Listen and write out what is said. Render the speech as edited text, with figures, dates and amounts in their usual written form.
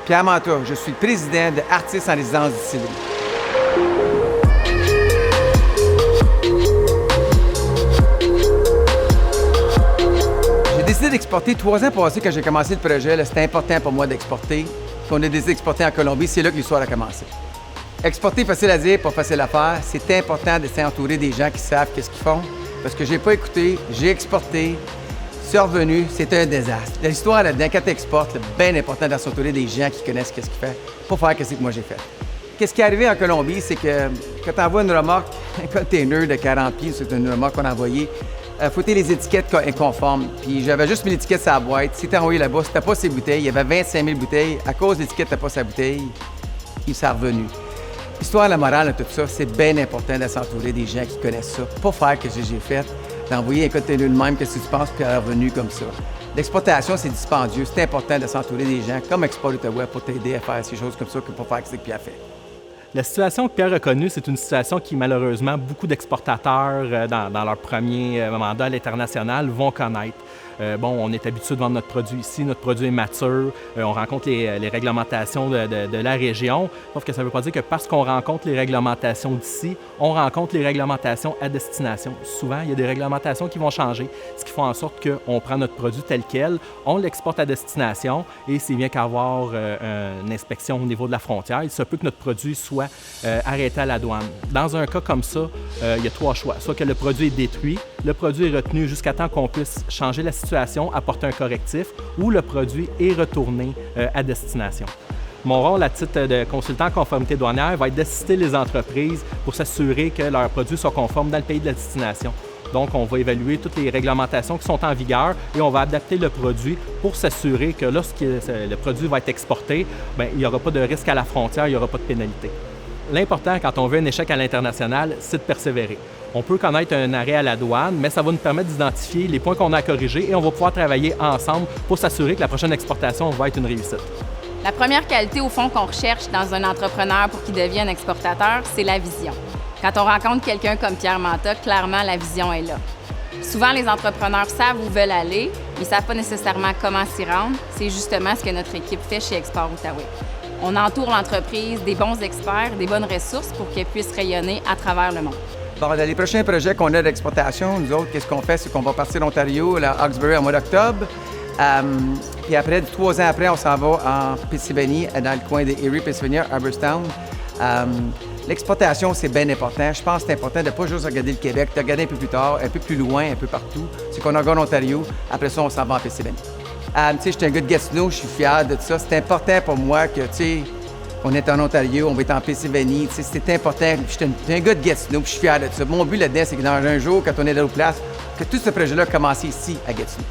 Pierre Mantoux, je suis le président de Artistes en résidence distillerie. J'ai décidé d'exporter 3 ans passés quand j'ai commencé le projet. C'était important pour moi d'exporter. Puis on a décidé d'exporter en Colombie. C'est là que l'histoire a commencé. Exporter, facile à dire, pas facile à faire. C'est important de s'entourer des gens qui savent qu'est-ce qu'ils font. Parce que j'ai pas écouté, j'ai exporté. C'est revenu, c'était un désastre. L'histoire là-dedans, quand tu exportes, c'est bien important de s'entourer des gens qui connaissent qu'est-ce qu'ils font, pour faire ce que moi j'ai fait. Qu'est-ce qui est arrivé en Colombie, c'est que quand tu envoies une remorque, un container de 40 pieds, c'est une remorque qu'on a envoyée, foutait les étiquettes inconformes. Puis j'avais juste mis l'étiquette sur la boîte. Si tu envoyé là-bas, c'était pas ses bouteilles. Il y avait 25 000 bouteilles. À cause de l'étiquette, t'as pas sa bouteille. Puis ça est revenu. L'histoire, la morale de tout ça, c'est bien important de s'entourer des gens qui connaissent ça. Pas faire ce que j'ai fait, d'envoyer un container de même, qu'est-ce que tu penses, puis elle est revenue comme ça. L'exportation, c'est dispendieux. C'est important de s'entourer des gens comme Export Outaouais pour t'aider à faire ces choses comme ça que pour faire ce que Pierre fait. La situation que Pierre a connue, c'est une situation qui, malheureusement, beaucoup d'exportateurs dans leur premier mandat à l'international vont connaître. On est habitué de vendre notre produit ici, notre produit est mature, on rencontre les réglementations de la région, sauf que ça ne veut pas dire que parce qu'on rencontre les réglementations d'ici, on rencontre les réglementations à destination. Souvent, il y a des réglementations qui vont changer, ce qui fait en sorte qu'on prend notre produit tel quel, on l'exporte à destination et c'est bien qu'avoir une inspection au niveau de la frontière, il se peut que notre produit soit arrêté à la douane. Dans un cas comme ça, il y a 3 choix. Soit que le produit est détruit, le produit est retenu jusqu'à temps qu'on puisse changer la situation, apporter un correctif, ou le produit est retourné à destination. Mon rôle à titre de consultant en conformité douanière va être d'assister les entreprises pour s'assurer que leurs produits soient conformes dans le pays de la destination. Donc, on va évaluer toutes les réglementations qui sont en vigueur et on va adapter le produit pour s'assurer que lorsque le produit va être exporté, il n'y aura pas de risque à la frontière, il n'y aura pas de pénalité. L'important quand on veut un échec à l'international, c'est de persévérer. On peut connaître un arrêt à la douane, mais ça va nous permettre d'identifier les points qu'on a à corriger et on va pouvoir travailler ensemble pour s'assurer que la prochaine exportation va être une réussite. La première qualité, au fond, qu'on recherche dans un entrepreneur pour qu'il devienne exportateur, c'est la vision. Quand on rencontre quelqu'un comme Pierre Mantoux, clairement, la vision est là. Souvent, les entrepreneurs savent où veulent aller, mais ils ne savent pas nécessairement comment s'y rendre. C'est justement ce que notre équipe fait chez Export Outaouais. On entoure l'entreprise des bons experts, des bonnes ressources pour qu'elle puisse rayonner à travers le monde. Bon, dans les prochains projets qu'on a d'exportation, nous autres, qu'est-ce qu'on fait? C'est qu'on va partir d'Ontario, à Hawkesbury, en mois d'octobre. Puis après, 3 ans après, on s'en va en Pennsylvanie, dans le coin de Erie, Pennsylvania, Haberstown. L'exportation, c'est bien important. Je pense que c'est important de ne pas juste regarder le Québec, de regarder un peu plus tard, un peu plus loin, un peu partout. C'est qu'on regarde l'Ontario. Après ça, on s'en va en Pennsylvanie. Je suis un gars de Gatineau, je suis fier de ça. C'est important pour moi que, on est en Ontario, on va être en Pennsylvanie. C'est important. Je suis un gars de Gatineau, puis je suis fier de ça. Mon but là-dedans, c'est que dans un jour, quand on est dans l'autre place, que tout ce projet-là commence ici, à Gatineau.